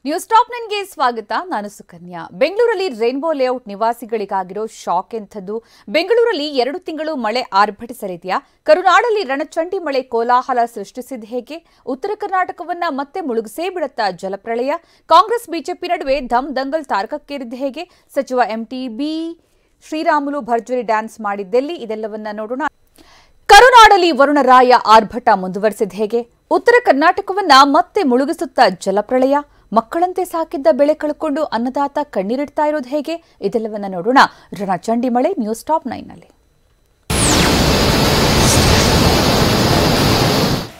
News top 9ಗೆ ಸ್ವಾಗತ. ನಾನು ಸುಕನ್ಯಾ. ಬೆಂಗಳೂರಲ್ಲಿ ರೈನ್ಬೋ ಲೇಔಟ್ ನಿವಾಸಿಗಳಿಗಾಗಿರೋ ಶಾಕ್ ಎಂಥದ್ದು? ಬೆಂಗಳೂರಲ್ಲಿ 2 ತಿಂಗಳು ಮಳೆ ಆರ್ಭಟಿಸಲಿದೆಯಾ? ಕರುನಾಡಲ್ಲಿ ರಣಚಂಡಿ ಮಳೆ ಕೋಲಾಹಲ ಸೃಷ್ಟಿಸಿದ ಹೇಗೆ? ಉತ್ತರ ಕರ್ನಾಟಕವನ್ನ ಮತ್ತೆ ಮುಳುಗಿಸೇ ಬಿಡುತ್ತಾ ಜಲಪ್ರಳಯ? ಕಾಂಗ್ರೆಸ್ ಬಿಜೆಪಿ ನಡುವೆ ಧಮ್ ದಂಗಲ್ ತಾರಕಕ್ಕೇರಿದ ಹೇಗೆ? ಸಚಿವ ಎಂಟಿಬಿ ಶ್ರೀರಾಮುಲು ಭರ್ಜರಿ ಡ್ಯಾನ್ಸ್ ಮಾಡಿದ್ದೆಲ್ಲಿ? ಇದೆಲ್ಲವನ್ನ ನೋಡೋಣ. ಕರುನಾಡಲ್ಲಿ ವರುಣರಾಯ ಆರ್ಭಟ ಮುಂದುವರೆಸಿದ ಹೇಗೆ? ಉತ್ತರ ಕರ್ನಾಟಕವನ್ನ ಮತ್ತೆ ಮುಳುಗಿಸುತ್ತಾ ಜಲಪ್ರಳಯ? ಮಕ್ಕಳಂತೆ ಸಾಕಿದ್ದ ಬೆಳೆ ಕಳ್ಕೊಂಡು ಅನ್ನದಾತ ಕಣ್ಣೀರಿಡ್ತಾ ಇರೋದು ಹೇಗೆ? ಇದೆಲ್ಲವನ್ನ ನೋಡೋಣ ರಣಚಂಡಿ ಮಳೆ ನ್ಯೂಸ್ ಟಾಪ್ 9ನಲ್ಲಿ.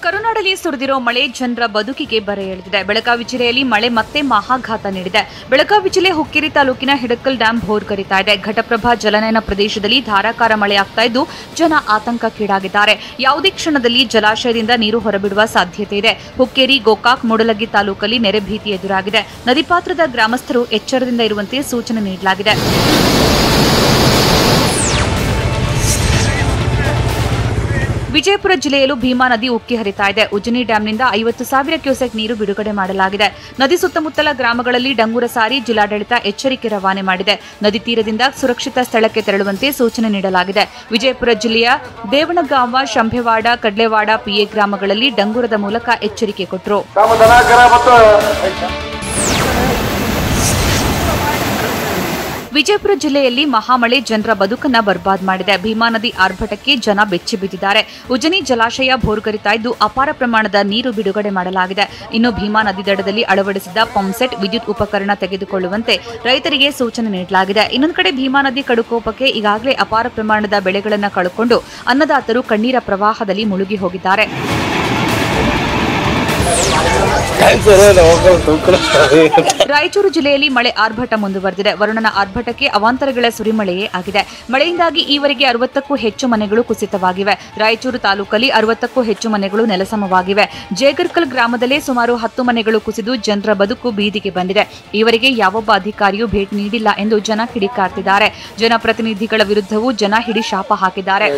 ಕರುನಾಡಲ್ಲಿ ಸುರಿದಿರೋ ಮಳೆ ಜನರ ಬದುಕಿಗೆ ಬರೆ ಎಳೆದಿದೆ. ಬೆಳಗಾವಿ ಜಿಲ್ಲೆಯಲ್ಲಿ ಮಳೆ ಮತ್ತೆ ಮಹಾಘಾತ ನೀಡಿದೆ. ಬೆಳಗಾವಿ ಜಿಲ್ಲೆ ಹುಕ್ಕೇರಿ ತಾಲೂಕಿನ ಹಿಡಕಲ್ ಡ್ಯಾಂ ಭೋರ್ಗರಿತಾ ಇದೆ. ಘಟಪ್ರಭಾ ಜಲನಯನ ಪ್ರದೇಶದಲ್ಲಿ ಧಾರಾಕಾರ ಮಳೆಯಾಗ್ತಾ ಇದ್ದು ಜನ ಆತಂಕಕ್ಕೀಡಾಗಿದ್ದಾರೆ. ಯಾವುದೇ ಕ್ಷಣದಲ್ಲಿ ಜಲಾಶಯದಿಂದ ನೀರು ಹೊರಬಿಡುವ ಸಾಧ್ಯತೆ ಇದೆ. ಹುಕ್ಕೇರಿ, ಗೋಕಾಕ್, ಮೂಡಲಗಿ ತಾಲೂಕಲ್ಲಿ ನೆರೆ ಭೀತಿ ಎದುರಾಗಿದೆ. ನದಿ ಪಾತ್ರದ ಗ್ರಾಮಸ್ಥರು ಎಚ್ಚರದಿಂದ ಇರುವಂತೆ ಸೂಚನೆ ನೀಡಲಾಗಿದೆ. ವಿಜಯಪುರ ಜಿಲ್ಲೆಯಲ್ಲೂ ಭೀಮಾ ನದಿ ಉಕ್ಕಿ ಹರಿತಾ ಇದೆ. ಉಜ್ಜನಿ ಡ್ಯಾಂನಿಂದ 50,000 ಕ್ಯೂಸೆಕ್ ನೀರು ಬಿಡುಗಡೆ ಮಾಡಲಾಗಿದೆ. ನದಿ ಸುತ್ತಮುತ್ತಲ ಗ್ರಾಮಗಳಲ್ಲಿ ಡಂಗೂರ ಸಾರಿ ಜಿಲ್ಲಾಡಳಿತ ಎಚ್ಚರಿಕೆ ರವಾನೆ ಮಾಡಿದೆ. ನದಿ ತೀರದಿಂದ ಸುರಕ್ಷಿತ ಸ್ಥಳಕ್ಕೆ ತೆರಳುವಂತೆ ಸೂಚನೆ ನೀಡಲಾಗಿದೆ. ವಿಜಯಪುರ ಜಿಲ್ಲೆಯ ದೇವಣಗಾಂವ, ಶಂಭೆವಾಡ, ಕಡ್ಲೆವಾಡ, ಪಿಎ ಗ್ರಾಮಗಳಲ್ಲಿ ಡಂಗೂರದ ಮೂಲಕ ಎಚ್ಚರಿಕೆ ಕೊಟ್ಟರು. ವಿಜಯಪುರ ಜಿಲ್ಲೆಯಲ್ಲಿ ಮಹಾಮಳೆ ಜನರ ಬದುಕನ್ನ ಬರ್ಬಾದ್ ಮಾಡಿದೆ. ಭೀಮಾ ನದಿ ಆರ್ಭಟಕ್ಕೆ ಜನ ಬೆಚ್ಚಿ ಬಿದ್ದಿದ್ದಾರೆ. ಉಜ್ಜನಿ ಜಲಾಶಯ ಭೋರ್ಗರಿತಾ ಇದ್ದು ಅಪಾರ ಪ್ರಮಾಣದ ನೀರು ಬಿಡುಗಡೆ ಮಾಡಲಾಗಿದೆ. ಇನ್ನು ಭೀಮಾ ನದಿ ದಡದಲ್ಲಿ ಅಳವಡಿಸಿದ್ದ ಪಂಪ್ಸೆಟ್, ವಿದ್ಯುತ್ ಉಪಕರಣ ತೆಗೆದುಕೊಳ್ಳುವಂತೆ ರೈತರಿಗೆ ಸೂಚನೆ ನೀಡಲಾಗಿದೆ. ಇನ್ನೊಂದು ಕಡೆ ಭೀಮಾ ನದಿ ಕಡುಕೋಪಕ್ಕೆ ಈಗಾಗಲೇ ಅಪಾರ ಪ್ರಮಾಣದ ಬೆಳೆಗಳನ್ನು ಕಳೆದುಕೊಂಡು ಅನ್ನದಾತರು ಕಣ್ಣೀರ ಪ್ರವಾಹದಲ್ಲಿ ಮುಳುಗಿ ಹೋಗಿದ್ದಾರೆ. ರಾಯಚೂರು ಜಿಲ್ಲೆಯಲ್ಲಿ ಮಳೆ ಆರ್ಭಟ ಮುಂದುವರೆದಿದೆ. ವರುಣನ ಆರ್ಭಟಕ್ಕೆ ಅವಾಂತರಗಳ ಸುರಿಮಳೆಯೇ ಆಗಿದೆ. ಮಳೆಯಿಂದಾಗಿ ಈವರೆಗೆ 60ಕ್ಕೂ ಹೆಚ್ಚು ಮನೆಗಳು ಕುಸಿತವಾಗಿವೆ. ರಾಯಚೂರು ತಾಲೂಕಲ್ಲಿ 60ಕ್ಕೂ ಹೆಚ್ಚು ಮನೆಗಳು ನೆಲಸಮವಾಗಿವೆ. ಜೇಗರ್ಕಲ್ ಗ್ರಾಮದಲ್ಲೇ ಸುಮಾರು 10 ಮನೆಗಳು ಕುಸಿದು ಜನರ ಬದುಕು ಬೀದಿಗೆ ಬಂದಿದೆ. ಈವರೆಗೆ ಯಾವೊಬ್ಬ ಅಧಿಕಾರಿಯೂ ಭೇಟಿ ನೀಡಿಲ್ಲ ಎಂದು ಜನ ಕಿಡಿಕಾರ್ತಿದ್ದಾರೆ. ಜನಪ್ರತಿನಿಧಿಗಳ ವಿರುದ್ಧವೂ ಜನ ಹಿಡಿ ಶಾಪ ಹಾಕಿದ್ದಾರೆ.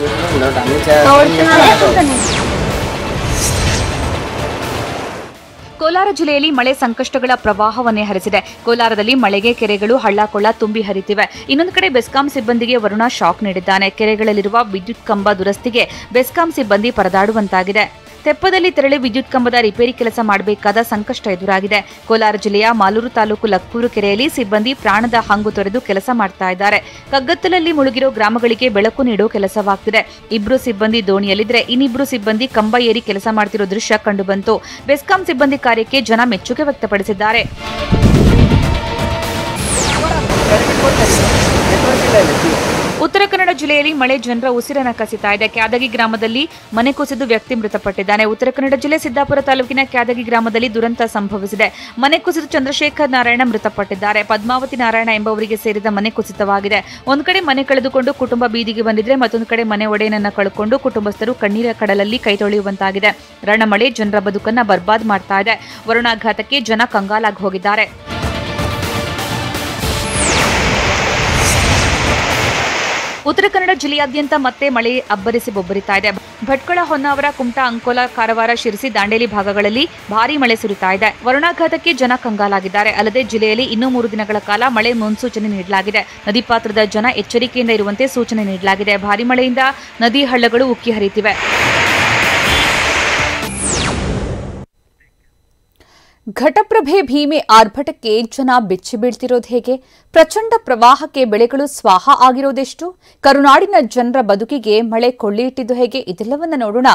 ಕೋಲಾರ ಜಿಲ್ಲೆಯಲ್ಲಿ ಮಳೆ ಸಂಕಷ್ಟಗಳ ಪ್ರವಾಹವನ್ನೇ ಹರಿಸಿದೆ. ಕೋಲಾರದಲ್ಲಿ ಮಳೆಗೆ ಕೆರೆಗಳು ಹಳ್ಳಕೊಳ್ಳ ತುಂಬಿ ಹರಿತಿವೆ. ಇನ್ನೊಂದು ಕಡೆ ಬೆಸ್ಕಾಂ ಸಿಬ್ಬಂದಿಗೆ ವರುಣ ಶಾಕ್ ನೀಡಿದ್ದಾನೆ. ಕೆರೆಗಳಲ್ಲಿರುವ ವಿದ್ಯುತ್ ಕಂಬ ದುರಸ್ತಿಗೆ ಬೆಸ್ಕಾಂ ಸಿಬ್ಬಂದಿ ಪರದಾಡುವಂತಾಗಿದೆ. ತೆಪ್ಪದಲ್ಲಿ ತೆರಳಿ ವಿದ್ಯುತ್ ಕಂಬದ ರಿಪೇರಿ ಕೆಲಸ ಮಾಡಬೇಕಾದ ಸಂಕಷ್ಟ ಎದುರಾಗಿದೆ. ಕೋಲಾರ ಜಿಲ್ಲೆಯ ಮಾಲೂರು ತಾಲೂಕು ಲಕ್ಕೂರು ಕೆರೆಯಲ್ಲಿ ಸಿಬ್ಬಂದಿ ಪ್ರಾಣದ ಹಂಗು ತೊರೆದು ಕೆಲಸ ಮಾಡ್ತಾ ಇದ್ದಾರೆ. ಕಗ್ಗತ್ತಲಲ್ಲಿ ಮುಳುಗಿರೋ ಗ್ರಾಮಗಳಿಗೆ ಬೆಳಕು ನೀಡೋ ಕೆಲಸವಾಗ್ತಿದೆ. 2 ಸಿಬ್ಬಂದಿ ದೋಣಿಯಲ್ಲಿದ್ರೆ ಇನ್ನಿಬ್ಬರು ಸಿಬ್ಬಂದಿ ಕಂಬ ಏರಿ ಕೆಲಸ ಮಾಡ್ತಿರೋ ದೃಶ್ಯ ಕಂಡುಬಂತು. ಬೆಸ್ಕಾಂ ಸಿಬ್ಬಂದಿ ಕಾರ್ಯಕ್ಕೆ ಜನ ಮೆಚ್ಚುಗೆ ವ್ಯಕ್ತಪಡಿಸಿದ್ದಾರೆ. ಉತ್ತರ ಕನ್ನಡ ಜಿಲ್ಲೆಯಲ್ಲಿ ಮಳೆ ಜನರ ಉಸಿರನ್ನ ಕಸಿತಾ ಇದೆ. ಕ್ಯಾದಗಿ ಗ್ರಾಮದಲ್ಲಿ ಮನೆ ಕುಸಿದು ವ್ಯಕ್ತಿ ಮೃತಪಟ್ಟಿದ್ದಾನೆ. ಉತ್ತರ ಕನ್ನಡ ಜಿಲ್ಲೆ ಸಿದ್ದಾಪುರ ತಾಲೂಕಿನ ಕ್ಯಾದಗಿ ಗ್ರಾಮದಲ್ಲಿ ದುರಂತ ಸಂಭವಿಸಿದೆ. ಮನೆ ಕುಸಿದು ಚಂದ್ರಶೇಖರ್ ನಾರಾಯಣ ಮೃತಪಟ್ಟಿದ್ದಾರೆ. ಪದ್ಮಾವತಿ ನಾರಾಯಣ ಎಂಬುವರಿಗೆ ಸೇರಿದ ಮನೆ ಕುಸಿತವಾಗಿದೆ. ಒಂದು ಕಡೆ ಮನೆ ಕಳೆದುಕೊಂಡು ಕುಟುಂಬ ಬೀದಿಗೆ ಬಂದಿದ್ರೆ ಮತ್ತೊಂದು ಕಡೆ ಮನೆ ಒಡೆಯನನ್ನ ಕಳೆದುಕೊಂಡು ಕುಟುಂಬಸ್ಥರು ಕಣ್ಣೀರ ಕಡಲಲ್ಲಿ ಕೈ ತೊಳೆಯುವಂತಾಗಿದೆ. ರಣಮಳೆ ಜನರ ಬದುಕನ್ನ ಬರ್ಬಾದ್ ಮಾಡ್ತಾ ಇದೆ. ವರುಣಾಘಾತಕ್ಕೆ ಜನ ಕಂಗಾಲಾಗಿ ಹೋಗಿದ್ದಾರೆ. ಉತ್ತರ ಕನ್ನಡ ಜಿಲ್ಲೆಯಾದ್ಯಂತ ಮತ್ತೆ ಮಳೆ ಅಬ್ಬರಿಸಿ ಬೊಬ್ಬರಿತಾ ಇದೆ. ಭಟ್ಕಳ, ಹೊನ್ನಾವರ, ಕುಮಟಾ, ಅಂಕೋಲಾ, ಕಾರವಾರ, ಶಿರಸಿ, ದಾಂಡೇಲಿ ಭಾಗಗಳಲ್ಲಿ ಭಾರೀ ಮಳೆ ಸುರಿತಾ ಇದೆ. ವರುಣಾಘಾತಕ್ಕೆ ಜನ ಕಂಗಾಲಾಗಿದ್ದಾರೆ. ಅಲ್ಲದೆ ಜಿಲ್ಲೆಯಲ್ಲಿ ಇನ್ನೂ 3 ದಿನಗಳ ಕಾಲ ಮಳೆ ಮುನ್ಸೂಚನೆ ನೀಡಲಾಗಿದೆ. ನದಿ ಪಾತ್ರದ ಜನ ಎಚ್ಚರಿಕೆಯಿಂದ ಇರುವಂತೆ ಸೂಚನೆ ನೀಡಲಾಗಿದೆ. ಭಾರೀ ಮಳೆಯಿಂದ ನದಿ ಹಳ್ಳಗಳು ಉಕ್ಕಿ ಹರಿಯುತ್ತಿವೆ. ಘಟಪ್ರಭೆ ಭೀಮೆ ಆರ್ಭಟಕ್ಕೆ ಜನ ಬೆಚ್ಚಿ ಬೀಳ್ತಿರೋದು ಹೇಗೆ? ಪ್ರಚಂಡ ಪ್ರವಾಹಕ್ಕೆ ಬೆಳೆಗಳು ಸ್ವಾಹ ಆಗಿರೋದೆಷ್ಟು? ಕರುನಾಡಿನ ಜನರ ಬದುಕಿಗೆ ಮಳೆ ಕೊಳ್ಳಿ ಇಟ್ಟಿದ್ದು ಹೇಗೆ? ಇದೆಲ್ಲವನ್ನ ನೋಡೋಣ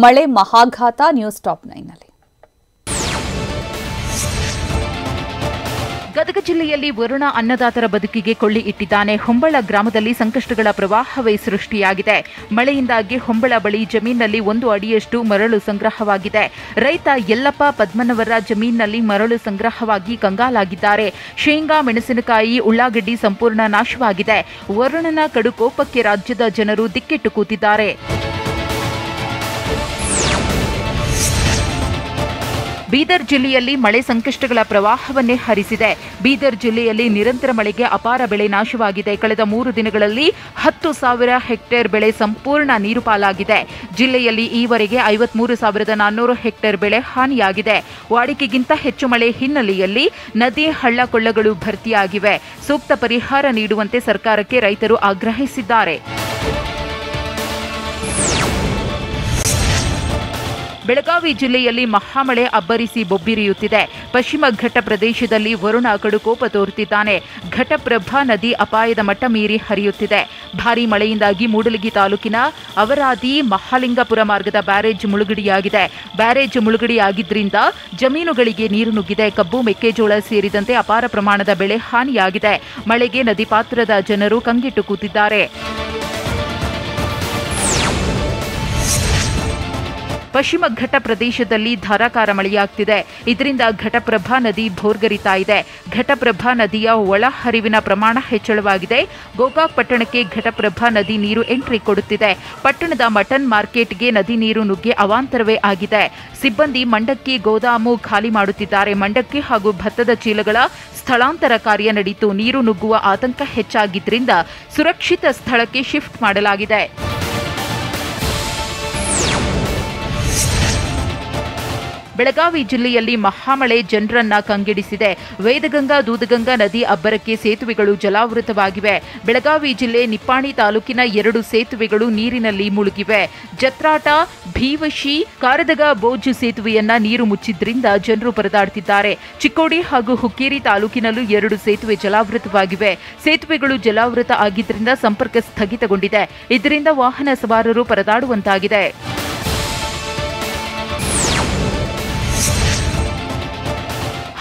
ಮಳೆ ಮಹಾಘಾತ ನ್ಯೂಸ್ ಟಾಪ್ 9ನಲ್ಲಿ. ಗದಗ ಜಿಲ್ಲೆಯಲ್ಲಿ ವರುಣ ಅನ್ನದಾತರ ಬದುಕಿಗೆ ಕೊಳ್ಳಿ ಇಟ್ಟಿದ್ದಾನೆ. ಹೊಂಬಳ ಗ್ರಾಮದಲ್ಲಿ ಸಂಕಷ್ಟಗಳ ಪ್ರವಾಹವೇ ಸೃಷ್ಟಿಯಾಗಿದೆ. ಮಳೆಯಿಂದಾಗಿ ಹೊಂಬಳ ಬಳಿ ಜಮೀನಿನಲ್ಲಿ 1 ಅಡಿಯಷ್ಟು ಮರಳು ಸಂಗ್ರಹವಾಗಿದೆ. ರೈತ ಯಲ್ಲಪ್ಪ ಪದ್ಮನವರ ಜಮೀನಿನಲ್ಲಿ ಮರಳು ಸಂಗ್ರಹವಾಗಿ ಕಂಗಾಲಾಗಿದ್ದಾರೆ. ಶೇಂಗಾ, ಮೆಣಸಿನಕಾಯಿ, ಉಳ್ಳಾಗಡ್ಡಿ ಸಂಪೂರ್ಣ ನಾಶವಾಗಿದೆ. ವರುಣನ ಕಡುಕೋಪಕ್ಕೆ ರಾಜ್ಯದ ಜನರು ದಿಕ್ಕೆಟ್ಟು ಕೂತಿದ್ದಾರೆ. ಬೀದರ್ ಜಿಲ್ಲೆಯಲ್ಲಿ ಮಳೆ ಸಂಕಷ್ಟಗಳ ಪ್ರವಾಹವನ್ನೇ ಹರಿಸಿದೆ. ಬೀದರ್ ಜಿಲ್ಲೆಯಲ್ಲಿ ನಿರಂತರ ಮಳೆಗೆ ಅಪಾರ ಬೆಳೆ ನಾಶವಾಗಿದೆ. ಕಳೆದ 3 ದಿನಗಳಲ್ಲಿ 10,000 ಹೆಕ್ಟೇರ್ ಬೆಳೆ ಸಂಪೂರ್ಣ ನೀರು ಪಾಲಾಗಿದೆ. ಜಿಲ್ಲೆಯಲ್ಲಿ ಈವರೆಗೆ 53,400 ಹೆಕ್ಟೇರ್ ಬೆಳೆ ಹಾನಿಯಾಗಿದೆ. ವಾಡಿಕೆಗಿಂತ ಹೆಚ್ಚು ಮಳೆ ಹಿನ್ನೆಲೆಯಲ್ಲಿ ನದಿ ಹಳ್ಳ ಕೊಳ್ಳಗಳು ಭರ್ತಿಯಾಗಿವೆ. ಸೂಕ್ತ ಪರಿಹಾರ ನೀಡುವಂತೆ ಸರ್ಕಾರಕ್ಕೆ ರೈತರು ಆಗ್ರಹಿಸಿದ್ದಾರೆ. ಬೆಳಗಾವಿ ಜಿಲ್ಲೆಯಲ್ಲಿ ಮಹಾಮಳೆ ಅಬ್ಬರಿಸಿ ಬೊಬ್ಬಿರಿಯುತ್ತಿದೆ. ಪಶ್ಚಿಮ ಘಟ್ಟ ಪ್ರದೇಶದಲ್ಲಿ ವರುಣ ಕಡುಕೋಪ ತೋರುತ್ತಿದ್ದಾನೆ. ಘಟಪ್ರಭಾ ನದಿ ಅಪಾಯದ ಮಟ್ಟ ಮೀರಿ ಹರಿಯುತ್ತಿದೆ. ಭಾರೀ ಮಳೆಯಿಂದಾಗಿ ಮೂಡಲಗಿ ತಾಲೂಕಿನ ಅವರಾದಿ ಮಹಾಲಿಂಗಪುರ ಮಾರ್ಗದ ಬ್ಯಾರೇಜ್ ಮುಳುಗಡೆಯಾಗಿದೆ. ಬ್ಯಾರೇಜ್ ಮುಳುಗಡೆಯಾಗಿದ್ದರಿಂದ ಜಮೀನುಗಳಿಗೆ ನೀರು ನುಗ್ಗಿದೆ. ಕಬ್ಬು, ಮೆಕ್ಕೆಜೋಳ ಸೇರಿದಂತೆ ಅಪಾರ ಪ್ರಮಾಣದ ಬೆಳೆ ಹಾನಿಯಾಗಿದೆ. ಮಳೆಗೆ ನದಿ ಪಾತ್ರದ ಜನರು ಕಂಗೆಟ್ಟು ಕೂತಿದ್ದಾರೆ. ಪಶ್ಚಿಮ ಘಟ್ಟ ಪ್ರದೇಶದಲ್ಲಿ ಧಾರಾಕಾರ ಮಳೆಯಾಗ್ತಿದೆ. ಇದರಿಂದ ಘಟಪ್ರಭಾ ನದಿ ಭೋರ್ಗರಿತಾ ಇದೆ. ಘಟಪ್ರಭಾ ನದಿಯ ಒಳಹರಿವಿನ ಪ್ರಮಾಣ ಹೆಚ್ಚಳವಾಗಿದೆ. ಗೋಕಾಕ್ ಪಟ್ಟಣಕ್ಕೆ ಘಟಪ್ರಭಾ ನದಿ ನೀರು ಎಂಟ್ರಿ ಕೊಡುತ್ತಿದೆ. ಪಟ್ಟಣದ ಮಟನ್ ಮಾರ್ಕೆಟ್ಗೆ ನದಿ ನೀರು ನುಗ್ಗಿ ಅವಾಂತರವೇ ಆಗಿದೆ. ಸಿಬ್ಬಂದಿ ಮಂಡಕ್ಕಿ ಗೋದಾಮು ಖಾಲಿ ಮಾಡುತ್ತಿದ್ದಾರೆ. ಮಂಡಕ್ಕಿ ಹಾಗೂ ಭತ್ತದ ಚೀಲಗಳ ಸ್ಥಳಾಂತರ ಕಾರ್ಯ ನಡೆಯಿತು. ನೀರು ನುಗ್ಗುವ ಆತಂಕ ಹೆಚ್ಚಾಗಿದ್ದರಿಂದ ಸುರಕ್ಷಿತ ಸ್ಥಳಕ್ಕೆ ಶಿಫ್ಟ್ ಮಾಡಲಾಗಿದೆ. ಬೆಳಗಾವಿ ಜಿಲ್ಲೆಯಲ್ಲಿ ಮಹಾಮಳೆ ಜನರನ್ನ ಕಂಗೆಡಿಸಿದೆ. ವೇದಗಂಗಾ, ದೂದಗಂಗಾ ನದಿ ಅಬ್ಬರಕ್ಕೆ ಸೇತುವೆಗಳು ಜಲಾವೃತವಾಗಿವೆ. ಬೆಳಗಾವಿ ಜಿಲ್ಲೆ ನಿಪ್ಪಾಣಿ ತಾಲೂಕಿನ 2 ಸೇತುವೆಗಳು ನೀರಿನಲ್ಲಿ ಮುಳುಗಿವೆ. ಜತ್ರಾಟ, ಭೀವಶಿ, ಕಾರದಗ ಬೋಜು ಸೇತುವೆಯನ್ನ ನೀರು ಮುಚ್ಚಿದ್ರಿಂದ ಜನರು ಪರದಾಡುತ್ತಿದ್ದಾರೆ. ಚಿಕ್ಕೋಡಿ ಹಾಗೂ ಹುಕ್ಕೇರಿ ತಾಲೂಕಿನಲ್ಲೂ 2 ಸೇತುವೆ ಜಲಾವೃತವಾಗಿವೆ. ಸೇತುವೆಗಳು ಜಲಾವೃತ ಆಗಿದ್ದರಿಂದ ಸಂಪರ್ಕ ಸ್ಥಗಿತಗೊಂಡಿದೆ. ಇದರಿಂದ ವಾಹನ ಸವಾರರು ಪರದಾಡುವಂತಾಗಿದೆ.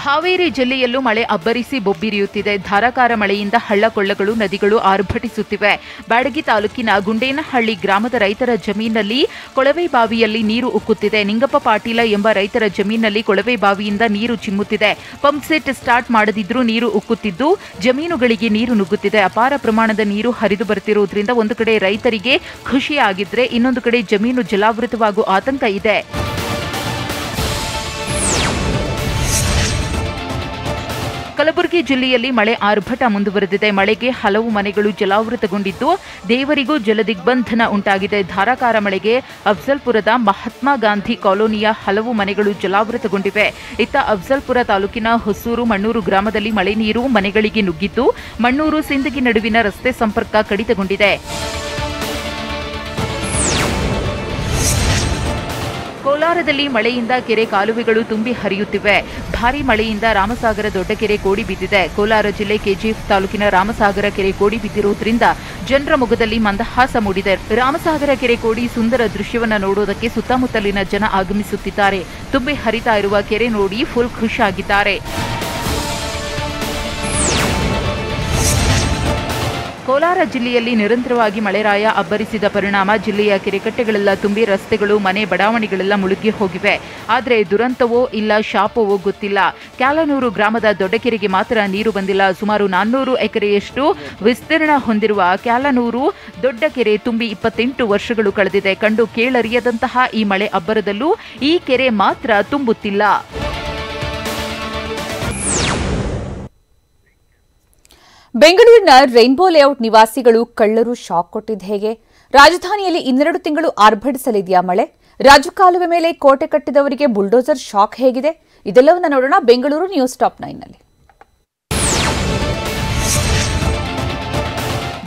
ಹಾವೇರಿ ಜಿಲ್ಲೆಯಲ್ಲೂ ಮಳೆ ಅಬ್ಬರಿಸಿ ಬೊಬ್ಬಿರಿಯುತ್ತಿದೆ. ಧಾರಾಕಾರ ಮಳೆಯಿಂದ ಹಳ್ಳಕೊಳ್ಳಗಳು, ನದಿಗಳು ಆರ್ಭಟಿಸುತ್ತಿವೆ. ಬ್ಯಾಡಗಿ ತಾಲೂಕಿನ ಗುಂಡೇನಹಳ್ಳಿ ಗ್ರಾಮದ ರೈತರ ಜಮೀನಲ್ಲಿ ಕೊಳವೆ ಬಾವಿಯಲ್ಲಿ ನೀರು ಉಕ್ಕುತ್ತಿದೆ. ನಿಂಗಪ್ಪ ಪಾಟೀಲ ಎಂಬ ರೈತರ ಜಮೀನಲ್ಲಿ ಕೊಳವೆ ಬಾವಿಯಿಂದ ನೀರು ಚಿಮ್ಮುತ್ತಿದೆ. ಪಂಪ್ಸೆಟ್ ಸ್ಟಾರ್ಟ್ ಮಾಡದಿದ್ರೂ ನೀರು ಉಕ್ಕುತ್ತಿದ್ದು ಜಮೀನುಗಳಿಗೆ ನೀರು ನುಗ್ಗುತ್ತಿದೆ. ಅಪಾರ ಪ್ರಮಾಣದ ನೀರು ಹರಿದು ಬರುತ್ತಿರುವುದರಿಂದ ಒಂದು ಕಡೆ ರೈತರಿಗೆ ಖುಷಿಯಾಗಿದ್ರೆ ಇನ್ನೊಂದು ಕಡೆ ಜಮೀನು ಜಲಾವೃತವಾಗುವ ಆತಂಕ ಇದೆ. ಕಲಬುರಗಿ ಜಿಲ್ಲೆಯಲ್ಲಿ ಮಳೆ ಆರ್ಭಟ ಮುಂದುವರೆದಿದೆ. ಮಳೆಗೆ ಹಲವು ಮನೆಗಳು ಜಲಾವೃತಗೊಂಡಿದ್ದು ದೇವರಿಗೂ ಜಲದಿಗ್ಬಂಧನ ಉಂಟಾಗಿದೆ. ಧಾರಾಕಾರ ಮಳೆಗೆ ಅಫ್ಜಲ್ಪುರದ ಮಹಾತ್ಮ ಗಾಂಧಿ ಕಾಲೋನಿಯ ಹಲವು ಮನೆಗಳು ಜಲಾವೃತಗೊಂಡಿವೆ. ಇತ್ತ ಅಫ್ಜಲ್ಪುರ ತಾಲೂಕಿನ ಹೊಸೂರು, ಮಣ್ಣೂರು ಗ್ರಾಮದಲ್ಲಿ ಮಳೆ ನೀರು ಮನೆಗಳಿಗೆ ನುಗ್ಗಿದ್ದು ಮಣ್ಣೂರು, ಸಿಂದಗಿ ನಡುವಿನ ರಸ್ತೆ ಸಂಪರ್ಕ ಕಡಿತಗೊಂಡಿದೆ. ಕೋಲಾರದಲ್ಲಿ ಮಳೆಯಿಂದ ಕೆರೆ ಕಾಲುವೆಗಳು ತುಂಬಿ ಹರಿಯುತ್ತಿವೆ. ಭಾರೀ ಮಳೆಯಿಂದ ರಾಮಸಾಗರ ದೊಡ್ಡ ಕೆರೆ ಕೋಡಿ ಬಿದ್ದಿದೆ. ಕೋಲಾರ ಜಿಲ್ಲೆ ಕೆಜಿಎಫ್ ತಾಲೂಕಿನ ರಾಮಸಾಗರ ಕೆರೆ ಕೋಡಿ ಬಿದ್ದಿರುವುದರಿಂದ ಜನರ ಮುಖದಲ್ಲಿ ಮಂದಹಾಸ ಮೂಡಿದೆ. ರಾಮಸಾಗರ ಕೆರೆ ಕೋಡಿ ಸುಂದರ ದೃಶ್ಯವನ್ನು ನೋಡುವುದಕ್ಕೆ ಸುತ್ತಮುತ್ತಲಿನ ಜನ ಆಗಮಿಸುತ್ತಿದ್ದಾರೆ. ತುಂಬಿ ಹರಿತಾ ಇರುವ ಕೆರೆ ನೋಡಿ ಫುಲ್ ಖುಷಿಯಾಗಿದ್ದಾರೆ. ಕೋಲಾರ ಜಿಲ್ಲೆಯಲ್ಲಿ ನಿರಂತರವಾಗಿ ಮಳೆರಾಯ ಅಬ್ಬರಿಸಿದ ಪರಿಣಾಮ ಜಿಲ್ಲೆಯ ಕೆರೆಕಟ್ಟೆಗಳೆಲ್ಲ ತುಂಬಿ ರಸ್ತೆಗಳು, ಮನೆ, ಬಡಾವಣೆಗಳೆಲ್ಲ ಮುಳುಗಿ ಹೋಗಿವೆ. ಆದರೆ ದುರಂತವೋ ಇಲ್ಲ ಶಾಪವೋ ಗೊತ್ತಿಲ್ಲ. ಕ್ಯಾಲನೂರು ಗ್ರಾಮದ ದೊಡ್ಡಕೆರೆಗೆ ಮಾತ್ರ ನೀರು ಬಂದಿಲ್ಲ. ಸುಮಾರು 400 ಎಕರೆಯಷ್ಟು ವಿಸ್ತೀರ್ಣ ಹೊಂದಿರುವ ಕ್ಯಾಲನೂರು ದೊಡ್ಡ ಕೆರೆ ತುಂಬಿ 28 ವರ್ಷಗಳು ಕಳೆದಿದೆ. ಕಂಡು ಕೇಳರಿಯದಂತಹ ಈ ಮಳೆ ಅಬ್ಬರದಲ್ಲೂ ಈ ಕೆರೆ ಮಾತ್ರ ತುಂಬುತ್ತಿಲ್ಲ. ಬೆಂಗಳೂರಿನ ರೈನ್ಬೋ ಲೇಔಟ್ ನಿವಾಸಿಗಳು ಕಳ್ಳರು ಶಾಕ್ ಕೊಟ್ಟಿದ್ದು ಹೇಗೆ? ರಾಜಧಾನಿಯಲ್ಲಿ 2 ತಿಂಗಳು ಆರ್ಭಟಿಸಲಿದೆಯಾ ಮಳೆ? ರಾಜಕಾಲುವೆ ಮೇಲೆ ಕೋಟೆ ಕಟ್ಟಿದವರಿಗೆ ಬುಲ್ಡೋಸರ್ ಶಾಕ್ ಹೇಗಿದೆ? ಇದೆಲ್ಲವನ್ನ ನೋಡೋಣ ಬೆಂಗಳೂರು ನ್ಯೂಸ್ ಟಾಪ್ 9ನಲ್ಲಿ.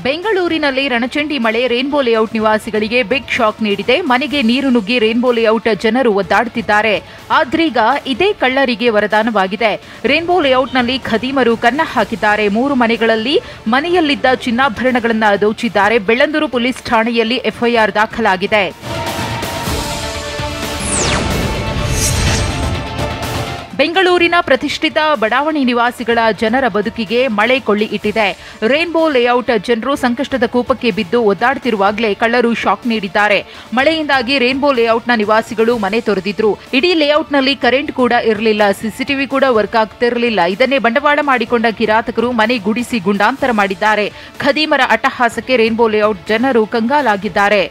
ಬೆಂಗಳೂರಿನಲ್ಲಿ ರಣಚಂಡಿ ಮಳೆ ರೇನ್ಬೋ ಲೇಔಟ್ ನಿವಾಸಿಗಳಿಗೆ ಬಿಗ್ ಶಾಕ್ ನೀಡಿದೆ. ಮನೆಗೆ ನೀರು ನುಗ್ಗಿ ರೇನ್ಬೋ ಲೇಔಟ್ ಜನರು ಒದ್ದಾಡುತ್ತಿದ್ದಾರೆ. ಆದ್ರೀಗ ಇದೇ ಕಳ್ಳರಿಗೆ ವರದಾನವಾಗಿದೆ. ರೇನ್ಬೋ ಲೇಔಟ್ನಲ್ಲಿ ಖದೀಮರು ಕನ್ನ ಹಾಕಿದ್ದಾರೆ. 3 ಮನೆಗಳಲ್ಲಿ ಮನೆಯಲ್ಲಿದ್ದ ಚಿನ್ನಾಭರಣಗಳನ್ನು ದೋಚಿದ್ದಾರೆ. ಬೆಳ್ಳಂದೂರು ಪೊಲೀಸ್ ಠಾಣೆಯಲ್ಲಿ ಎಫ್ಐಆರ್ ದಾಖಲಾಗಿದೆ. ಬೆಂಗಳೂರಿನ ಪ್ರತಿಷ್ಠಿತ ಬಡಾವಣೆ ನಿವಾಸಿಗಳ ಜನರ ಬದುಕಿಗೆ ಮಳೆ ಕೊಳ್ಳಿ ಇಟ್ಟಿದೆ. ರೇನ್ಬೋ ಲೇಔಟ್ ಜನರು ಸಂಕಷ್ಟದ ಕೂಪಕ್ಕೆ ಬಿದ್ದು ಒದ್ದಾಡುತ್ತಿರುವಾಗಲೇ ಕಳ್ಳರು ಶಾಕ್ ನೀಡಿದ್ದಾರೆ. ಮಳೆಯಿಂದಾಗಿ ರೇನ್ಬೋ ಲೇಔಟ್ನ ನಿವಾಸಿಗಳು ಮನೆ ತೊರೆದಿದ್ರು. ಇಡೀ ಲೇಔಟ್ನಲ್ಲಿ ಕರೆಂಟ್ ಕೂಡ ಇರಲಿಲ್ಲ. ಸಿಸಿಟಿವಿ ಕೂಡ ವರ್ಕ್ ಆಗ್ತಿರಲಿಲ್ಲ. ಇದನ್ನೇ ಬಂಡವಾಳ ಮಾಡಿಕೊಂಡ ಕಿರಾತಕರು ಮನೆ ಗುಡಿಸಿ ಗುಂಡಾಂತರ ಮಾಡಿದ್ದಾರೆ. ಖದೀಮರ ಅಟ್ಟಹಾಸಕ್ಕೆ ರೇನ್ಬೋ ಲೇಔಟ್ ಜನರು ಕಂಗಾಲಾಗಿದ್ದಾರೆ.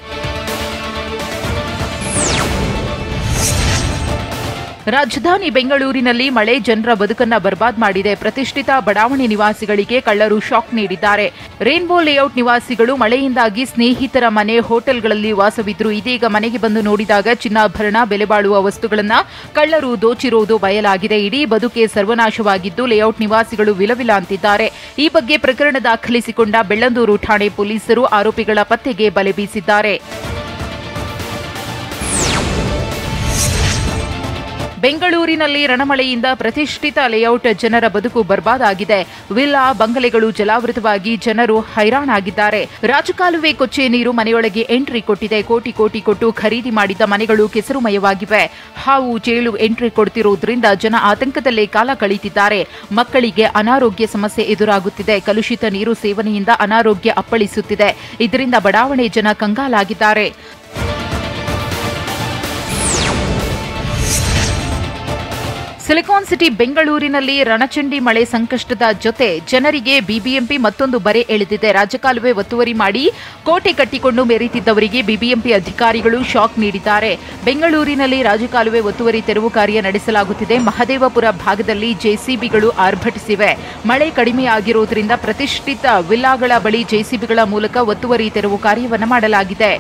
ರಾಜಧಾನಿ ಬೆಂಗಳೂರಿನಲ್ಲಿ ಮಳೆ ಜನರ ಬದುಕನ್ನ ಬರ್ಬಾದ್ ಮಾಡಿದೆ. ಪ್ರತಿಷ್ಠಿತ ಬಡಾವಣೆ ನಿವಾಸಿಗಳಿಗೆ ಕಳ್ಳರು ಶಾಕ್ ನೀಡಿದ್ದಾರೆ. ರೇನ್ಬೋ ಲೇಔಟ್ ನಿವಾಸಿಗಳು ಮಳೆಯಿಂದಾಗಿ ಸ್ನೇಹಿತರ ಮನೆ, ಹೋಟೆಲ್ಗಳಲ್ಲಿ ವಾಸವಿದ್ರು. ಇದೀಗ ಮನೆಗೆ ಬಂದು ನೋಡಿದಾಗ ಚಿನ್ನಾಭರಣ, ಬೆಲೆ ಬಾಳುವ ವಸ್ತುಗಳನ್ನ ಕಳ್ಳರು ದೋಚಿರುವುದು ಬಯಲಾಗಿದೆ. ಇಡೀ ಬದುಕೆ ಸರ್ವನಾಶವಾಗಿದ್ದು ಲೇಔಟ್ ನಿವಾಸಿಗಳು ವಿಲವಿಲ ಅಂತಿದ್ದಾರೆ. ಈ ಬಗ್ಗೆ ಪ್ರಕರಣ ದಾಖಲಿಸಿಕೊಂಡ ಬೆಳ್ಳಂದೂರು ಠಾಣೆ ಪೊಲೀಸರು ಆರೋಪಿಗಳ ಪತ್ತೆಗೆ ಬಲೆ ಬೀಸಿದ್ದಾರೆ. ಬೆಂಗಳೂರಿನಲ್ಲಿ ರಣಮಳೆಯಿಂದ ಪ್ರತಿಷ್ಠಿತ ಲೇಔಟ್ ಜನರ ಬದುಕು ಬರ್ಬಾದಾಗಿದೆ. ವಿಲ್ಲಾ, ಬಂಗಲೆಗಳು ಜಲಾವೃತವಾಗಿ ಜನರು ಹೈರಾಣಾಗಿದ್ದಾರೆ. ರಾಜಕಾಲುವೆ ಕೊಚ್ಚೆ ನೀರು ಮನೆಯೊಳಗೆ ಎಂಟ್ರಿ ಕೊಟ್ಟಿದೆ. ಕೋಟಿ ಕೋಟಿ ಕೊಟ್ಟು ಖರೀದಿ ಮಾಡಿದ್ದ ಮನೆಗಳು ಕೆಸರುಮಯವಾಗಿವೆ. ಹಾವು, ಚೇಳು ಎಂಟ್ರಿ ಕೊಡ್ತಿರೋದ್ರಿಂದ ಜನ ಆತಂಕದಲ್ಲೇ ಕಾಲ ಕಳೀತಿದ್ದಾರೆ. ಮಕ್ಕಳಿಗೆ ಅನಾರೋಗ್ಯ ಸಮಸ್ಯೆ ಎದುರಾಗುತ್ತಿದೆ. ಕಲುಷಿತ ನೀರು ಸೇವನೆಯಿಂದ ಅನಾರೋಗ್ಯ ಅಪ್ಪಳಿಸುತ್ತಿದೆ. ಇದರಿಂದ ಬಡಾವಣೆ ಜನ ಕಂಗಾಲಾಗಿದ್ದಾರೆ. ಸಿಲಿಕಾನ್ ಸಿಟಿ ಬೆಂಗಳೂರಿನಲ್ಲಿ ರಣಚಂಡಿ ಮಳೆ ಸಂಕಷ್ಟದ ಜೊತೆ ಜನರಿಗೆ ಬಿಬಿಎಂಪಿ ಮತ್ತೊಂದು ಬರೆ ಎಳೆದಿದೆ. ರಾಜಕಾಲುವೆ ಒತ್ತುವರಿ ಮಾಡಿ ಕೋಟೆ ಕಟ್ಟಿಕೊಂಡು ಮೆರೆಯುತ್ತಿದ್ದವರಿಗೆ ಬಿಬಿಎಂಪಿ ಅಧಿಕಾರಿಗಳು ಶಾಕ್ ನೀಡಿದ್ದಾರೆ. ಬೆಂಗಳೂರಿನಲ್ಲಿ ರಾಜಕಾಲುವೆ ಒತ್ತುವರಿ ತೆರವು ಕಾರ್ಯ ನಡೆಸಲಾಗುತ್ತಿದೆ. ಮಹದೇವಪುರ ಭಾಗದಲ್ಲಿ ಜೆಸಿಬಿಗಳು ಆರ್ಭಟಿಸಿವೆ. ಮಳೆ ಕಡಿಮೆಯಾಗಿರುವುದರಿಂದ ಪ್ರತಿಷ್ಠಿತ ವಿಲ್ಲಾಗಳ ಬಳಿ ಜೆಸಿಬಿಗಳ ಮೂಲಕ ಒತ್ತುವರಿ ತೆರವು ಕಾರ್ಯವನ್ನು ಮಾಡಲಾಗಿದೆ.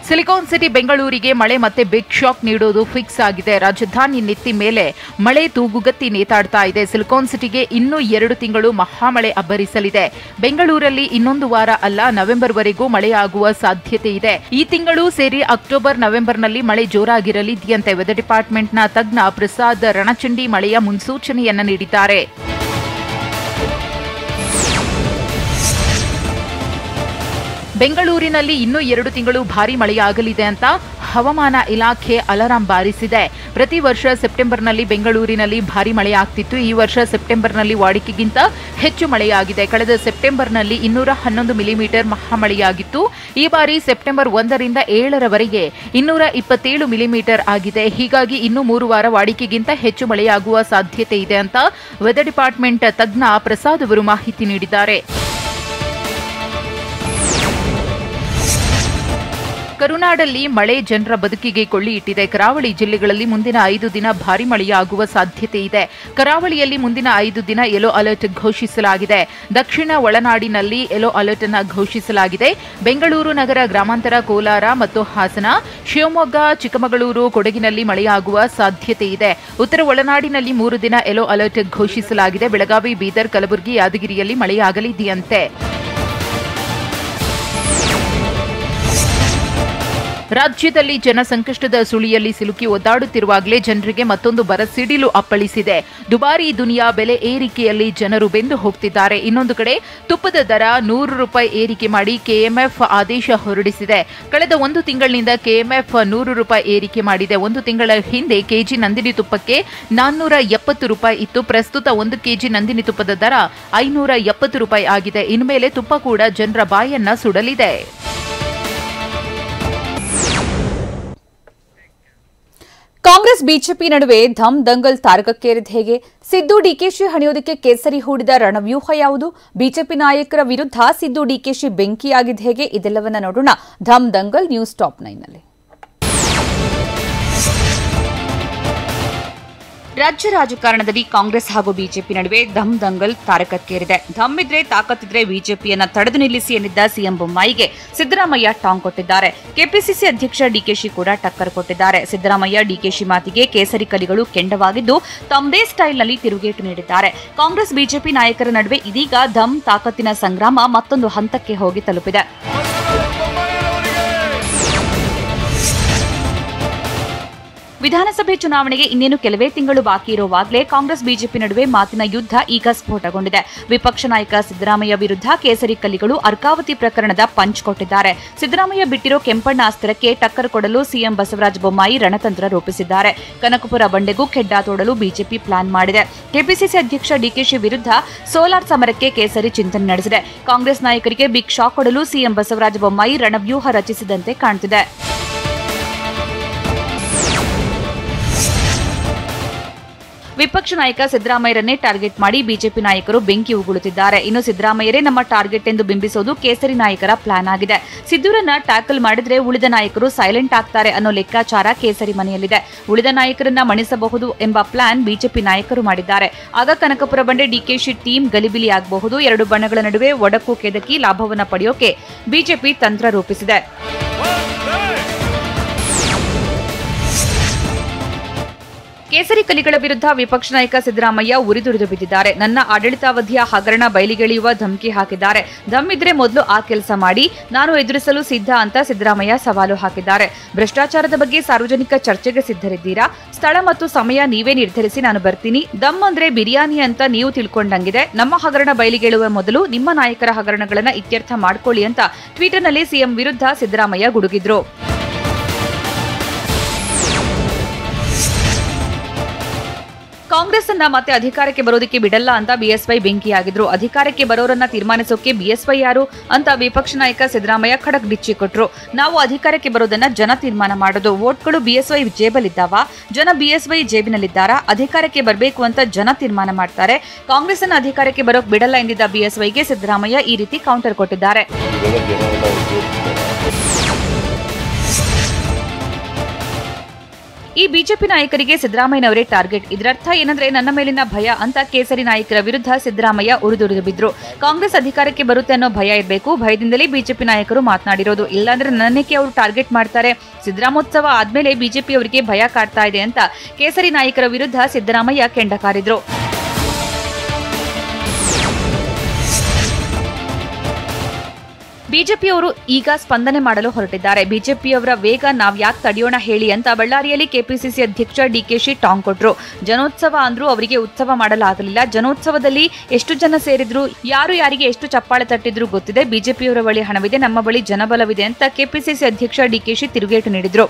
ಸಿಲಿಕಾನ್ ಸಿಟಿ ಬೆಂಗಳೂರಿಗೆ ಮಳೆ ಮತ್ತೆ ಬಿಗ್ ಶಾಕ್ ನೀಡೋದು ಫಿಕ್ಸ್ ಆಗಿದೆ. ರಾಜಧಾನಿ ನೆತ್ತಿ ಮೇಲೆ ಮಳೆ ತೂಗುಗತ್ತಿ ನೇತಾಡ್ತಾ ಇದೆ. ಸಿಲಿಕಾನ್ ಸಿಟಿಗೆ ಇನ್ನೂ 2 ತಿಂಗಳು ಮಹಾಮಳೆ ಅಬ್ಬರಿಸಲಿದೆ. ಬೆಂಗಳೂರಲ್ಲಿ ಇನ್ನೊಂದು ವಾರ ಅಲ್ಲ, ನವೆಂಬರ್ವರೆಗೂ ಮಳೆಯಾಗುವ ಸಾಧ್ಯತೆ ಇದೆ. ಈ ತಿಂಗಳು ಸೇರಿ ಅಕ್ಟೋಬರ್, ನವೆಂಬರ್ನಲ್ಲಿ ಮಳೆ ಜೋರಾಗಿರಲಿದೆಯಂತೆ. ವೆದರ್ ಡಿಪಾರ್ಟ್ಮೆಂಟ್ನ ತಜ್ಞ ಪ್ರಸಾದ್ ರಣಚಂಡಿ ಮಳೆಯ ಮುನ್ಸೂಚನೆಯನ್ನ ನೀಡಿದ್ದಾರೆ. ಬೆಂಗಳೂರಿನಲ್ಲಿ ಇನ್ನೂ 2 ತಿಂಗಳು ಭಾರೀ ಮಳೆಯಾಗಲಿದೆ ಅಂತ ಹವಾಮಾನ ಇಲಾಖೆ ಅಲಾರಾಂ ಬಾರಿಸಿದೆ. ಪ್ರತಿ ವರ್ಷ ಸೆಪ್ಟೆಂಬರ್ನಲ್ಲಿ ಬೆಂಗಳೂರಿನಲ್ಲಿ ಭಾರೀ ಮಳೆಯಾಗ್ತಿತ್ತು. ಈ ವರ್ಷ ಸೆಪ್ಟೆಂಬರ್ನಲ್ಲಿ ವಾಡಿಕೆಗಿಂತ ಹೆಚ್ಚು ಮಳೆಯಾಗಿದೆ. ಕಳೆದ ಸೆಪ್ಟೆಂಬರ್ನಲ್ಲಿ 211 ಮಿಲಿಮೀಟರ್ ಮಹಾಮಳೆಯಾಗಿತ್ತು. ಈ ಬಾರಿ ಸೆಪ್ಟೆಂಬರ್ 1ರಿಂದ 7ರವರೆಗೆ 227 ಮಿಲಿಮೀಟರ್ ಆಗಿದೆ. ಹೀಗಾಗಿ ಇನ್ನೂ 3 ವಾರ ವಾಡಿಕೆಗಿಂತ ಹೆಚ್ಚು ಮಳೆಯಾಗುವ ಸಾಧ್ಯತೆ ಇದೆ ಅಂತ ವೆದರ್ ಡಿಪಾರ್ಟ್ಮೆಂಟ್ ತಜ್ಞ ಪ್ರಸಾದ್ ಅವರು ಮಾಹಿತಿ ನೀಡಿದ್ದಾರೆ. ಕರುನಾಡಲ್ಲಿ ಮಳೆ ಜನರ ಬದುಕಿಗೆ ಕೊಳ್ಳಿ ಇಟ್ಟಿದೆ. ಕರಾವಳಿ ಜಿಲ್ಲೆಗಳಲ್ಲಿ ಮುಂದಿನ 5 ದಿನ ಭಾರೀ ಮಳೆಯಾಗುವ ಸಾಧ್ಯತೆ ಇದೆ. ಕರಾವಳಿಯಲ್ಲಿ ಮುಂದಿನ 5 ದಿನ ಯೆಲ್ಲೋ ಅಲರ್ಟ್ ಘೋಷಿಸಲಾಗಿದೆ. ದಕ್ಷಿಣ ಒಳನಾಡಿನಲ್ಲಿ ಯೆಲ್ಲೋ ಅಲರ್ಟ್ ಅನ್ನು ಘೋಷಿಸಲಾಗಿದೆ. ಬೆಂಗಳೂರು ನಗರ, ಗ್ರಾಮಾಂತರ, ಕೋಲಾರ ಮತ್ತು ಹಾಸನ, ಶಿವಮೊಗ್ಗ, ಚಿಕ್ಕಮಗಳೂರು, ಕೊಡಗಿನಲ್ಲಿ ಮಳೆಯಾಗುವ ಸಾಧ್ಯತೆ ಇದೆ. ಉತ್ತರ ಒಳನಾಡಿನಲ್ಲಿ 3 ದಿನ ಯೆಲ್ಲೋ ಅಲರ್ಟ್ ಘೋಷಿಸಲಾಗಿದೆ. ಬೆಳಗಾವಿ, ಬೀದರ್, ಕಲಬುರಗಿ, ಯಾದಗಿರಿಯಲ್ಲಿ ಮಳೆಯಾಗಲಿದೆಯಂತೆ. ರಾಜ್ಯದಲ್ಲಿ ಜನ ಸಂಕಷ್ಟದ ಸುಳಿಯಲ್ಲಿ ಸಿಲುಕಿ ಒದ್ದಾಡುತ್ತಿರುವಾಗಲೇ ಜನರಿಗೆ ಮತ್ತೊಂದು ಬರ ಸಿಡಿಲು ಅಪ್ಪಳಿಸಿದೆ. ದುಬಾರಿ ದುನಿಯಾ ಬೆಲೆ ಏರಿಕೆಯಲ್ಲಿ ಜನರು ಬೆಂದು ಹೋಗ್ತಿದ್ದಾರೆ. ಇನ್ನೊಂದು ಕಡೆ ತುಪ್ಪದ ದರ ₹100 ಏರಿಕೆ ಮಾಡಿ ಕೆಎಂಎಫ್ ಆದೇಶ ಹೊರಡಿಸಿದೆ. ಕಳೆದ 1 ತಿಂಗಳಿನಿಂದ ಕೆಎಂಎಫ್ ₹100 ಏರಿಕೆ ಮಾಡಿದೆ. 1 ತಿಂಗಳ ಹಿಂದೆ ಕೆಜಿ ನಂದಿನಿ ತುಪ್ಪಕ್ಕೆ ₹470 ಇತ್ತು. ಪ್ರಸ್ತುತ 1 ಕೆಜಿ ನಂದಿನಿ ತುಪ್ಪದ ದರ ₹570 ಆಗಿದೆ. ಇನ್ಮೇಲೆ ತುಪ್ಪ ಕೂಡ ಜನರ ಬಾಯನ್ನ ಸುಡಲಿದೆ. ಕಾಂಗ್ರೆಸ್ ಬಿಜೆಪಿ ನಡುವೆ ಧಮ್ ದಂಗಲ್ ತಾರಕಕ್ಕೇರಿದ ಹೇಗೆ? ಸಿದ್ದು ಡಿಕೆಶಿ ಹಣಿಯೋದಕ್ಕೆ ಕೇಸರಿ ಹೂಡಿದ ರಣವ್ಯೂಹ ಯಾವುದು? ಬಿಜೆಪಿ ನಾಯಕರ ವಿರುದ್ಧ ಸಿದ್ದು ಡಿಕೆಶಿ ಬೆಂಕಿಯಾಗಿದ್ದ ಹೇಗೆ? ಇದೆಲ್ಲವನ್ನ ನೋಡೋಣ ಧಮ್ ದಂಗಲ್ ನ್ಯೂಸ್ ಟಾಪ್ 9 ನಲ್ಲಿ. ರಾಜ್ಯ ರಾಜಕಾರಣದಲ್ಲಿ ಕಾಂಗ್ರೆಸ್ ಹಾಗೂ ಬಿಜೆಪಿ ನಡುವೆ ಧಮ್ ದಂಗಲ್ ತಾರಕಕ್ಕೇರಿದೆ. ಧಮ್ ಇದ್ರೆ ತಾಕತ್ತಿದ್ರೆ ಬಿಜೆಪಿಯನ್ನ ತಡೆದು ನಿಲ್ಲಿಸಿ ಎನ್ನಿದ್ದ ಸಿಎಂ ಬೊಮ್ಮಾಯಿಗೆ ಸಿದ್ದರಾಮಯ್ಯ ಟಾಂಗ್ ಕೊಟ್ಟಿದ್ದಾರೆ. ಕೆಪಿಸಿಸಿ ಅಧ್ಯಕ್ಷ ಡಿಕೆಶಿ ಕೂಡ ಟಕ್ಕರ್ ಕೊಟ್ಟಿದ್ದಾರೆ. ಸಿದ್ದರಾಮಯ್ಯ ಡಿಕೆಶಿ ಮಾತಿಗೆ ಕೇಸರಿ ಕಲಿಗಳು ಕೆಂಡವಾಗಿದ್ದು ತಮ್ಮದೇ ಸ್ಟೈಲ್ನಲ್ಲಿ ತಿರುಗೇಟು ನೀಡಿದ್ದಾರೆ. ಕಾಂಗ್ರೆಸ್ ಬಿಜೆಪಿ ನಾಯಕರ ನಡುವೆ ಇದೀಗ ಧಮ್ ತಾಕತ್ತಿನ ಸಂಗ್ರಾಮ ಮತ್ತೊಂದು ಹಂತಕ್ಕೆ ಹೋಗಿ ತಲುಪಿದೆ. ವಿಧಾನಸಭೆ ಚುನಾವಣೆಗೆ ಇನ್ನೇನು ಕೆಲವೇ ತಿಂಗಳು ಬಾಕಿ ಇರುವಾಗಲೇ ಕಾಂಗ್ರೆಸ್ ಬಿಜೆಪಿ ನಡುವೆ ಮಾತಿನ ಯುದ್ಧ ಈಗ ಸ್ಫೋಟಗೊಂಡಿದೆ. ವಿಪಕ್ಷ ನಾಯಕ ಸಿದ್ದರಾಮಯ್ಯ ವಿರುದ್ಧ ಕೇಸರಿ ಕಲಿಗಳು ಅರ್ಕಾವತಿ ಪ್ರಕರಣದ ಪಂಚ್ ಕೊಟ್ಟಿದ್ದಾರೆ. ಸಿದ್ದರಾಮಯ್ಯ ಬಿಟ್ಟಿರೋ ಕೆಂಪಣ್ಣ ಅಸ್ತ್ರಕ್ಕೆ ಟಕ್ಕರ್ ಕೊಡಲು ಸಿಎಂ ಬಸವರಾಜ ಬೊಮ್ಮಾಯಿ ರಣತಂತ್ರ ರೂಪಿಸಿದ್ದಾರೆ. ಕನಕಪುರ ಬಂಡೆಗೂ ಖೆಡ್ಡಾ ತೋಡಲು ಬಿಜೆಪಿ ಪ್ಲಾನ್ ಮಾಡಿದೆ. ಕೆಪಿಸಿಸಿ ಅಧ್ಯಕ್ಷ ಡಿಕೆಶಿ ವಿರುದ್ಧ ಸೋಲಾರ್ ಸಮರಕ್ಕೆ ಕೇಸರಿ ಚಿಂತನೆ ನಡೆಸಿದೆ. ಕಾಂಗ್ರೆಸ್ ನಾಯಕರಿಗೆ ಬಿಗ್ ಶಾಕ್ ಕೊಡಲು ಸಿಎಂ ಬಸವರಾಜ ಬೊಮ್ಮಾಯಿ ರಣವ್ಯೂಹ ರಚಿಸಿದಂತೆ ಕಾಣುತ್ತಿದೆ. ವಿಪಕ್ಷ ನಾಯಕ ಸಿದ್ದರಾಮಯ್ಯರನ್ನೇ ಟಾರ್ಗೆಟ್ ಮಾಡಿ ಬಿಜೆಪಿ ನಾಯಕರು ಬೆಂಕಿ ಉಗುಳುತ್ತಿದ್ದಾರೆ. ಇನ್ನು ಸಿದ್ದರಾಮಯ್ಯರೇ ನಮ್ಮ ಟಾರ್ಗೆಟ್ ಎಂದು ಬಿಂಬಿಸೋದು ಕೇಸರಿ ನಾಯಕರ ಪ್ಲಾನ್ ಆಗಿದೆ. ಸಿದ್ದೂರನ್ನ ಟ್ಯಾಕಲ್ ಮಾಡಿದ್ರೆ ಉಳಿದ ನಾಯಕರು ಸೈಲೆಂಟ್ ಆಗ್ತಾರೆ ಅನ್ನೋ ಲೆಕ್ಕಾಚಾರ ಕೇಸರಿ ಮನೆಯಲ್ಲಿದೆ. ಉಳಿದ ನಾಯಕರನ್ನ ಮಣಿಸಬಹುದು ಎಂಬ ಪ್ಲಾನ್ ಬಿಜೆಪಿ ನಾಯಕರು ಮಾಡಿದ್ದಾರೆ. ಆಗ ಕನಕಪುರ ಬಂಡೆ ಡಿಕೆಶಿ ಟೀಮ್ ಗಲಿಬಿಲಿ ಆಗಬಹುದು. ಎರಡು ಬಣಗಳ ನಡುವೆ ಒಡಕು ಕೆದಕಿ ಲಾಭವನ್ನ ಪಡೆಯೋಕೆ ಬಿಜೆಪಿ ತಂತ್ರ ರೂಪಿಸಿದೆ. ಕೇಸರಿ ಕಲಿಗಳ ವಿರುದ್ಧ ವಿಪಕ್ಷ ನಾಯಕ ಸಿದ್ದರಾಮಯ್ಯ ಉರಿದುರಿದು ಬಿದ್ದಿದ್ದಾರೆ. ನನ್ನ ಆಡಳಿತಾವಧಿಯ ಹಗರಣ ಬಯಲಿಗೆಳೆಯುವ ಧಮಕಿ ಹಾಕಿದ್ದಾರೆ. ದಮ್ಮಿದ್ರೆ ಮೊದಲು ಆ ಕೆಲಸ ಮಾಡಿ, ನಾನು ಎದುರಿಸಲು ಸಿದ್ಧ ಅಂತ ಸಿದ್ದರಾಮಯ್ಯ ಸವಾಲು ಹಾಕಿದ್ದಾರೆ. ಭ್ರಷ್ಟಾಚಾರದ ಬಗ್ಗೆ ಸಾರ್ವಜನಿಕ ಚರ್ಚೆಗೆ ಸಿದ್ಧರಿದ್ದೀರಾ? ಸ್ಥಳ ಮತ್ತು ಸಮಯ ನೀವೇ ನಿರ್ಧರಿಸಿ, ನಾನು ಬರ್ತೀನಿ. ದಮ್ ಅಂದ್ರೆ ಬಿರಿಯಾನಿ ಅಂತ ನೀವು ತಿಳ್ಕೊಂಡಂಗಿದೆ. ನಮ್ಮ ಹಗರಣ ಬಯಲಿಗೆಳುವ ಮೊದಲು ನಿಮ್ಮ ನಾಯಕರ ಹಗರಣಗಳನ್ನ ಇತ್ಯರ್ಥ ಮಾಡ್ಕೊಳ್ಳಿ ಅಂತ ಟ್ವಿಟರ್ನಲ್ಲಿ ಸಿಎಂ ವಿರುದ್ಧ ಸಿದ್ದರಾಮಯ್ಯ ಗುಡುಗಿದ್ರು. ಕಾಂಗ್ರೆಸ್ ಅನ್ನ ಮತ್ತೆ ಅಧಿಕಾರಕ್ಕೆ ಬರೋದಕ್ಕೆ ಬಿಡಲ್ಲ ಅಂತ ಬಿಎಸ್ವೈ ಬೆಂಕಿಯಾಗಿದ್ರು. ಅಧಿಕಾರಕ್ಕೆ ಬರೋರನ್ನ ತೀರ್ಮಾನಿಸೋಕೆ ಬಿಎಸ್ವೈ ಯಾರು ಅಂತ ವಿಪಕ್ಷ ನಾಯಕ ಸಿದ್ದರಾಮಯ್ಯ ಖಡಕ್ ಡಿಚ್ಚಿ ಕೊಟ್ರು. ನಾವು ಅಧಿಕಾರಕ್ಕೆ ಬರೋದನ್ನ ಜನ ತೀರ್ಮಾನ ಮಾಡೋದು. ವೋಟ್ಗಳು ಬಿಎಸ್ವೈ ಜೇಬಲ್ಲಿದ್ದಾವ? ಜನ ಬಿಎಸ್ವೈ ಜೇಬಿನಲ್ಲಿದ್ದಾರಾ? ಅಧಿಕಾರಕ್ಕೆ ಬರಬೇಕು ಅಂತ ಜನ ತೀರ್ಮಾನ ಮಾಡ್ತಾರೆ. ಕಾಂಗ್ರೆಸ್ ಅನ್ನ ಅಧಿಕಾರಕ್ಕೆ ಬರೋಕ್ ಬಿಡಲ್ಲ ಎಂದಿದ್ದ ಬಿಎಸ್ವೈಗೆ ಸಿದ್ದರಾಮಯ್ಯ ಈ ರೀತಿ ಕೌಂಟರ್ ಕೊಟ್ಟಿದ್ದಾರೆ. ಈ ಬಿಜೆಪಿ ನಾಯಕರಿಗೆ ಸಿದ್ದರಾಮಯ್ಯನವರೇ ಟಾರ್ಗೆಟ್. ಇದರರ್ಥ ಏನಂದ್ರೆ ನನ್ನ ಮೇಲಿನ ಭಯ ಅಂತ ಕೇಸರಿ ನಾಯಕರ ವಿರುದ್ಧ ಸಿದ್ದರಾಮಯ್ಯ ಉರಿದುರಿದು ಬಿದ್ರು. ಕಾಂಗ್ರೆಸ್ ಅಧಿಕಾರಕ್ಕೆ ಬರುತ್ತೆ ಅನ್ನೋ ಭಯ ಇರಬೇಕು. ಭಯದಿಂದಲೇ ಬಿಜೆಪಿ ನಾಯಕರು ಮಾತನಾಡಿರೋದು. ಇಲ್ಲಾಂದ್ರೆ ನನ್ನಕ್ಕೆ ಅವರು ಟಾರ್ಗೆಟ್ ಮಾಡ್ತಾರೆ. ಸಿದ್ದರಾಮೋತ್ಸವ ಆದ್ಮೇಲೆ ಬಿಜೆಪಿ ಅವರಿಗೆ ಭಯ ಕಾಡ್ತಾ ಇದೆ ಅಂತ ಕೇಸರಿ ನಾಯಕರ ವಿರುದ್ಧ ಸಿದ್ದರಾಮಯ್ಯ ಕೆಂಡ ಕಾರಿದ್ರು. ಬಿಜೆಪಿಯವರು ಈಗ ಸ್ಪಂದನೆ ಮಾಡಲು ಹೊರಟಿದ್ದಾರೆ. ಬಿಜೆಪಿಯವರ ವೇಗ ನಾವ್ ಯಾಕೆ ತಡೆಯೋಣ ಹೇಳಿ ಅಂತ ಬಳ್ಳಾರಿಯಲ್ಲಿ ಕೆಪಿಸಿಸಿ ಅಧ್ಯಕ್ಷ ಡಿಕೆಶಿ ಟಾಂಗ್ ಕೊಟ್ರು. ಜನೋತ್ಸವ ಅಂದ್ರೂ ಅವರಿಗೆ ಉತ್ಸವ ಮಾಡಲಾಗಲಿಲ್ಲ. ಜನೋತ್ಸವದಲ್ಲಿ ಎಷ್ಟು ಜನ ಸೇರಿದ್ರು, ಯಾರು ಯಾರಿಗೆ ಎಷ್ಟು ಚಪ್ಪಾಳೆ ತಟ್ಟಿದ್ರು ಗೊತ್ತಿದೆ. ಬಿಜೆಪಿಯವರ ಬಳಿ ಹಣವಿದೆ, ನಮ್ಮ ಬಳಿ ಜನಬಲವಿದೆ ಅಂತ ಕೆಪಿಸಿಸಿ ಅಧ್ಯಕ್ಷ ಡಿಕೆಶಿ ತಿರುಗೇಟು ನೀಡಿದ್ರು.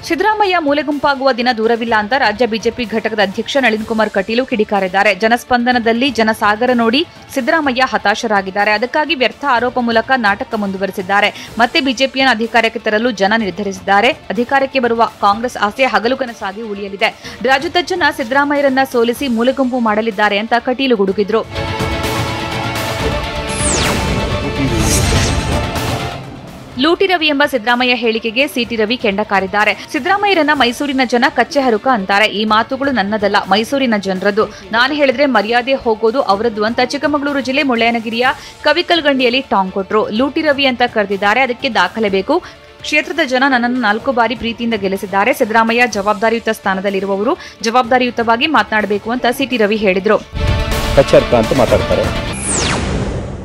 ಸಿದ್ದರಾಮಯ್ಯ ಮೂಲೆಗುಂಪಾಗುವ ದಿನ ದೂರವಿಲ್ಲ ಅಂತ ರಾಜ್ಯ ಬಿಜೆಪಿ ಘಟಕದ ಅಧ್ಯಕ್ಷ ನಳಿನ್ ಕುಮಾರ್ ಕಟೀಲು ಕಿಡಿಕಾರಿದ್ದಾರೆ. ಜನಸ್ಪಂದನದಲ್ಲಿ ಜನಸಾಗರ ನೋಡಿ ಸಿದ್ದರಾಮಯ್ಯ ಹತಾಶರಾಗಿದ್ದಾರೆ. ಅದಕ್ಕಾಗಿ ವ್ಯರ್ಥ ಆರೋಪ ಮೂಲಕ ನಾಟಕ ಮುಂದುವರೆಸಿದ್ದಾರೆ. ಮತ್ತೆ ಬಿಜೆಪಿಯನ್ನು ಅಧಿಕಾರಕ್ಕೆ ತರಲು ಜನ ನಿರ್ಧರಿಸಿದ್ದಾರೆ. ಅಧಿಕಾರಕ್ಕೆ ಬರುವ ಕಾಂಗ್ರೆಸ್ ಆಸೆ ಹಗಲು ಕನಸಾಗಿ ಉಳಿಯಲಿದೆ. ರಾಜ್ಯದ ಜನ ಸಿದ್ದರಾಮಯ್ಯರನ್ನ ಸೋಲಿಸಿ ಮೂಲೆಗುಂಪು ಮಾಡಲಿದ್ದಾರೆ ಅಂತ ಕಟೀಲು ಗುಡುಗಿದ್ರು. ಲೂಟಿ ರವಿ ಎಂಬ ಸಿದ್ದರಾಮಯ್ಯ ಹೇಳಿಕೆಗೆ ಸಿಟಿ ರವಿ ಕೆಂಡ ಕಾರಿದ್ದಾರೆ. ಸಿದ್ದರಾಮಯ್ಯರನ್ನ ಮೈಸೂರಿನ ಜನ ಕಚ್ಚೆ ಹರುಕ ಅಂತಾರೆ. ಈ ಮಾತುಗಳು ನನ್ನದಲ್ಲ, ಮೈಸೂರಿನ ಜನರದ್ದು. ನಾನು ಹೇಳಿದ್ರೆ ಮರ್ಯಾದೆ ಹೋಗೋದು ಅವರದ್ದು ಅಂತ ಚಿಕ್ಕಮಗಳೂರು ಜಿಲ್ಲೆ ಮುಳ್ಳಯ್ಯನಗಿರಿಯ ಕವಿಕಲ್ಗಂಡಿಯಲ್ಲಿ ಟಾಂಗ್ ಕೊಟ್ರು. ಲೂಟಿ ರವಿ ಅಂತ ಕರೆದಿದ್ದಾರೆ, ಅದಕ್ಕೆ ದಾಖಲೆ ಬೇಕು. ಕ್ಷೇತ್ರದ ಜನ ನನ್ನನ್ನು 4 ಬಾರಿ ಪ್ರೀತಿಯಿಂದ ಗೆಲ್ಲಿಸಿದ್ದಾರೆ. ಸಿದ್ದರಾಮಯ್ಯ ಜವಾಬ್ದಾರಿಯುತ ಸ್ಥಾನದಲ್ಲಿರುವವರು ಜವಾಬ್ದಾರಿಯುತವಾಗಿ ಮಾತನಾಡಬೇಕು ಅಂತ ಸಿಟಿ ರವಿ ಹೇಳಿದ್ರು. ಕಚ್ಚೆ ಹರುಕ ಅಂತ ಮಾತಾಡ್ತಾರೆ.